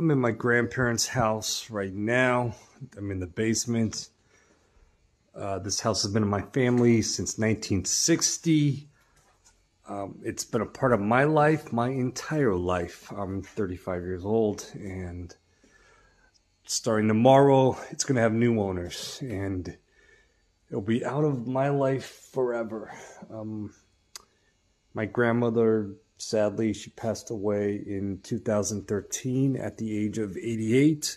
I'm in my grandparents' house right now. I'm in the basement. This house has been in my family since 1960. It's been a part of my life, my entire life. I'm 35 years old, and starting tomorrow, it's going to have new owners, and it'll be out of my life forever. My grandmother, sadly, she passed away in 2013 at the age of 88.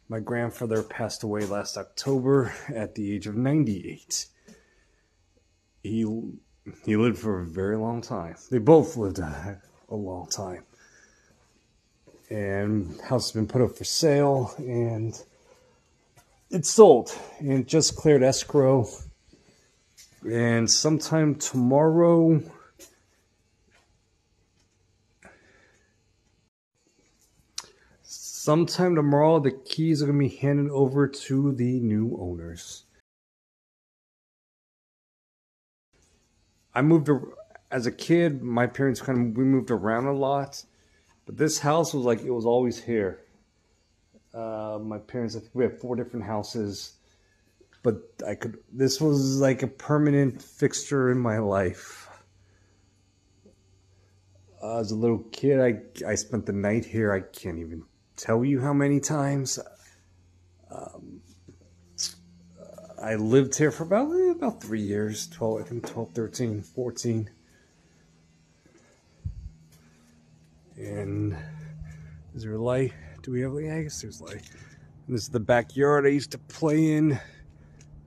My grandfather passed away last October at the age of 98. He lived for a very long time. They both lived a long time. And the house has been put up for sale, and it's sold. And it just cleared escrow. And sometime tomorrow, the keys are going to be handed over to the new owners. I moved as a kid. My parents we moved around a lot, but this house was like, it was always here. My parents, I think we had 4 different houses, but this was like a permanent fixture in my life. As a little kid, I spent the night here. I can't even tell you how many times. I lived here for about 3 years, 12, I think 12, 13, 14. And is there light? Do we have light? I guess there's light. And this is the backyard I used to play in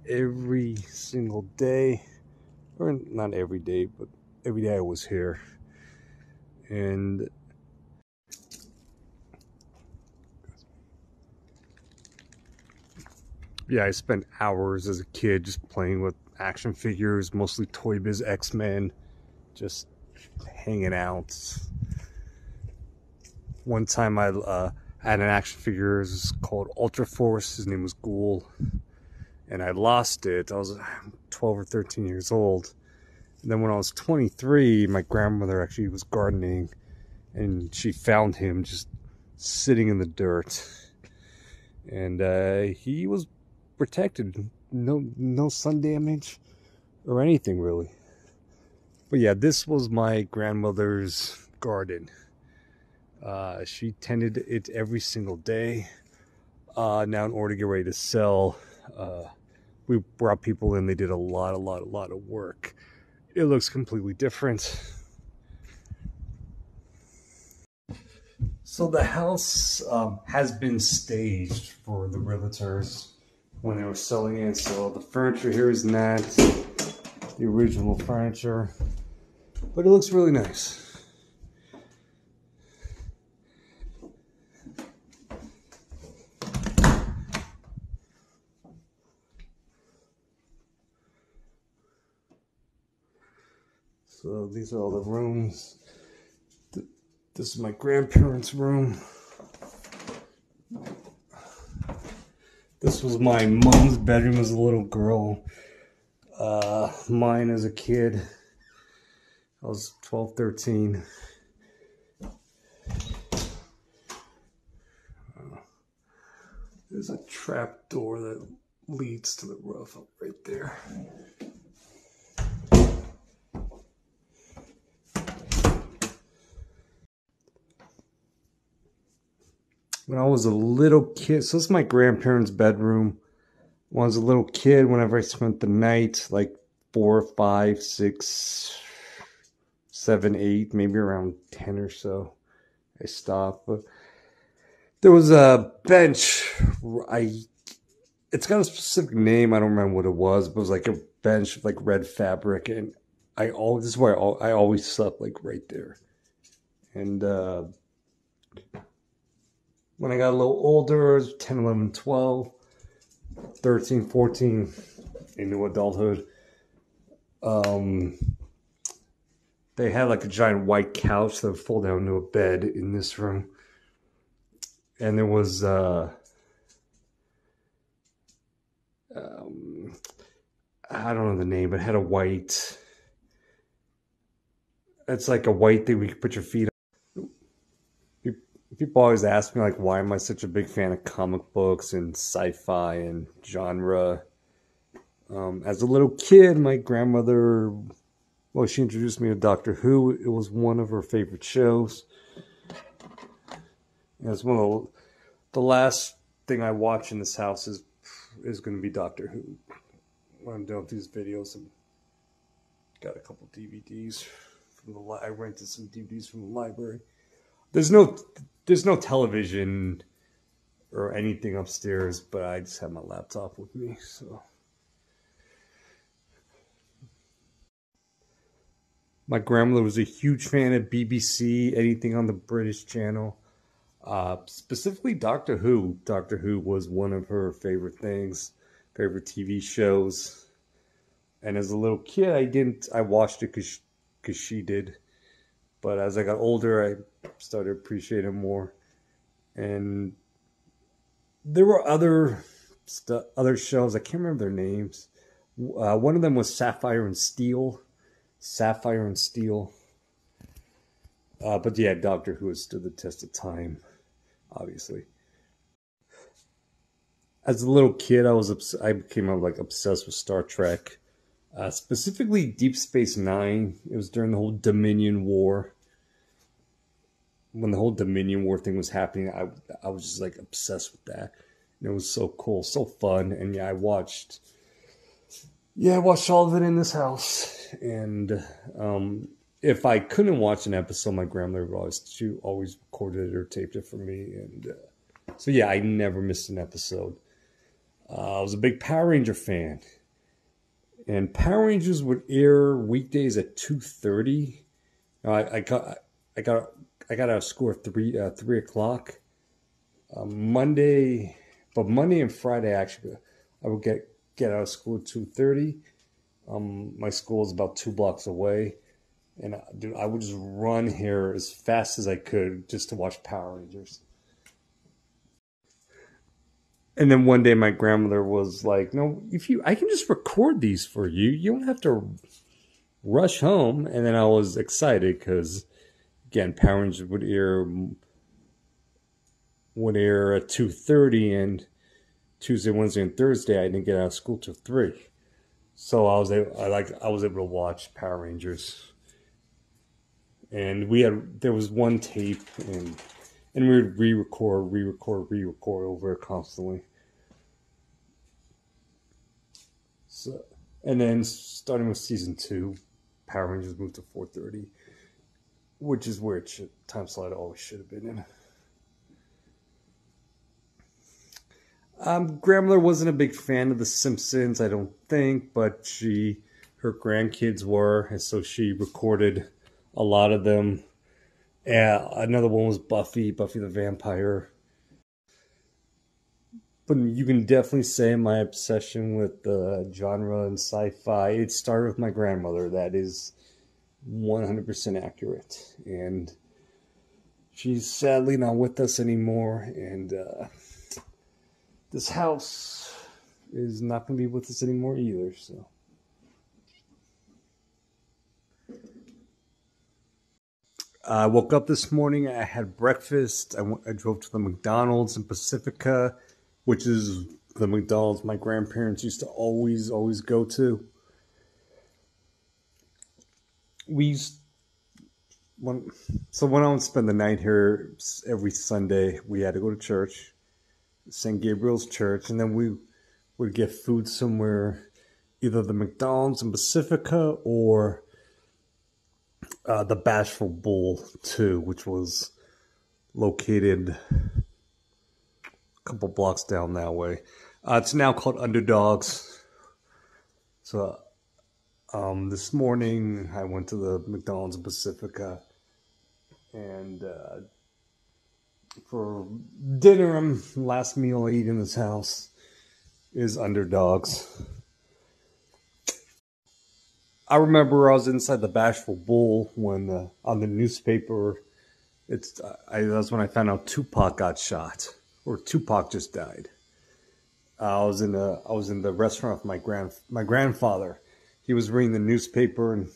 every single day. Or not every day, but every day I was here. And yeah, I spent hours as a kid just playing with action figures, mostly Toy Biz X-Men, just hanging out. One time I had an action figure, it was called Ultra Force. His name was Ghoul, and I lost it. I was 12 or 13 years old. And then when I was 23, my grandmother actually was gardening, and she found him just sitting in the dirt. And he was protected, no sun damage or anything really. But yeah, this was my grandmother's garden. She tended it every single day. Now in order to get ready to sell, we brought people in. They did a lot of work. It looks completely different. So the house has been staged for the realtors when they were selling it. So the furniture here is not the original furniture, but it looks really nice. So these are all the rooms. This is my grandparents' room. This was my mom's bedroom as a little girl. Mine as a kid. I was 12, 13. There's a trap door that leads to the roof up right there. When I was a little kid, so this is my grandparents' bedroom. When I was a little kid, whenever I spent the night, like 4, 5, 6, 7, 8, maybe around 10 or so, I stopped. But there was a bench. It's got a specific name. I don't remember what it was, but it was like a bench with like red fabric, and this is where I always slept, like right there. And when I got a little older, 10, 11, 12, 13, 14, into adulthood, they had like a giant white couch that would fold down into a bed in this room. And there was, I don't know the name, but it had a white, it's like a white thing we could put your feet on. People always ask me like, why am I such a big fan of comic books and sci-fi and genre? As a little kid, my grandmother, well, she introduced me to Doctor Who. It was one of her favorite shows. And it's one of the last thing I watch in this house is going to be Doctor Who. When I'm done with these videos, I've got a couple DVDs from I rented some DVDs from the library. There's no television or anything upstairs, but I just have my laptop with me, so. My grandmother was a huge fan of BBC, anything on the British channel. Specifically Doctor Who. Doctor Who was one of her favorite things, favorite TV shows. And as a little kid, I watched it because she did. But as I got older, I started appreciating it more. And there were other shows. I can't remember their names. One of them was Sapphire and Steel. But yeah, Doctor Who has stood the test of time, obviously. As a little kid, I became like obsessed with Star Trek, specifically Deep Space Nine. It was during the whole Dominion War. When the whole Dominion War thing was happening, I was just like obsessed with that. And it was so cool, so fun, and yeah, I watched all of it in this house. And if I couldn't watch an episode, my grandmother would always recorded it or taped it for me. And so yeah, I never missed an episode. I was a big Power Ranger fan, and Power Rangers would air weekdays at 2:30. I got out of school at 3 o'clock. Monday and Friday actually, I would get out of school at 2:30. My school is about 2 blocks away, and I would just run here as fast as I could just to watch Power Rangers. And then one day my grandmother was like, "No, I can just record these for you. You don't have to rush home." And then I was excited because, again, Power Rangers would air at 2:30, and Tuesday, Wednesday, and Thursday I didn't get out of school till 3. So I was able to watch Power Rangers. And there was one tape, and we would re-record over it constantly. So, and then starting with season 2, Power Rangers moved to 4:30, which is where time slot always should have been in. Grandmother wasn't a big fan of The Simpsons, I don't think, but her grandkids were, and so she recorded a lot of them. Another one was Buffy the Vampire. But you can definitely say my obsession with genre and sci-fi, it started with my grandmother. That is 100% accurate. And she's sadly not with us anymore, and this house is not going to be with us anymore either, so. I woke up this morning, I had breakfast, I drove to the McDonald's in Pacifica, which is the McDonald's my grandparents used to always go to. When I would spend the night here every Sunday, we had to go to church, St. Gabriel's Church, and then we would get food somewhere, either the McDonald's in Pacifica or the Bashful Bull 2, which was located a couple blocks down that way. It's now called Underdogs. So this morning I went to the McDonald's in Pacifica, and for dinner, last meal I eat in this house is Underdogs. I remember I was inside the Bashful Bull when on the newspaper, that's when I found out Tupac got shot, or Tupac just died. I was in the restaurant with my grandfather. He was reading the newspaper, and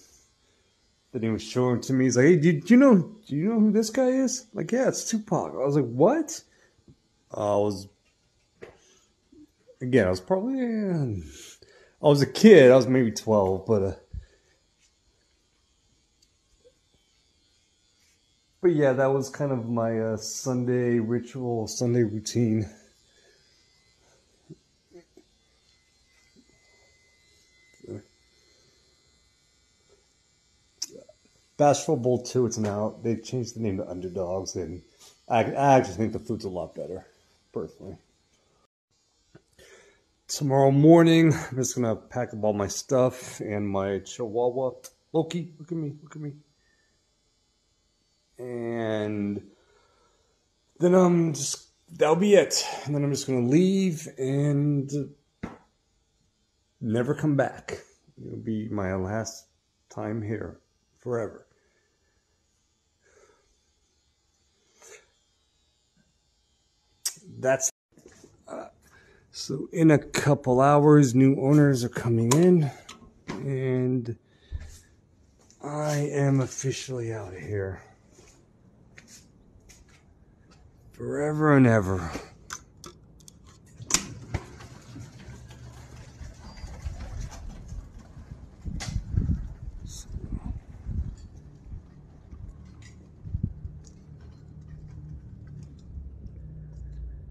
Then he was showing it to me. He's like, "Hey, do you know who this guy is?" I'm like, "Yeah, it's Tupac." I was like, "What?" I was probably I was a kid. I was maybe 12, but yeah, that was kind of my Sunday ritual, Sunday routine. Basketball Bowl 2, it's now, they changed the name to Underdogs, and I actually think the food's a lot better, personally. Tomorrow morning, I'm just gonna pack up all my stuff and my chihuahua. Loki, look at me, look at me. And then that'll be it. And then I'm just gonna leave and never come back. It'll be my last time here forever. That's so in a couple hours, new owners are coming in, and I am officially out of here. Forever and ever.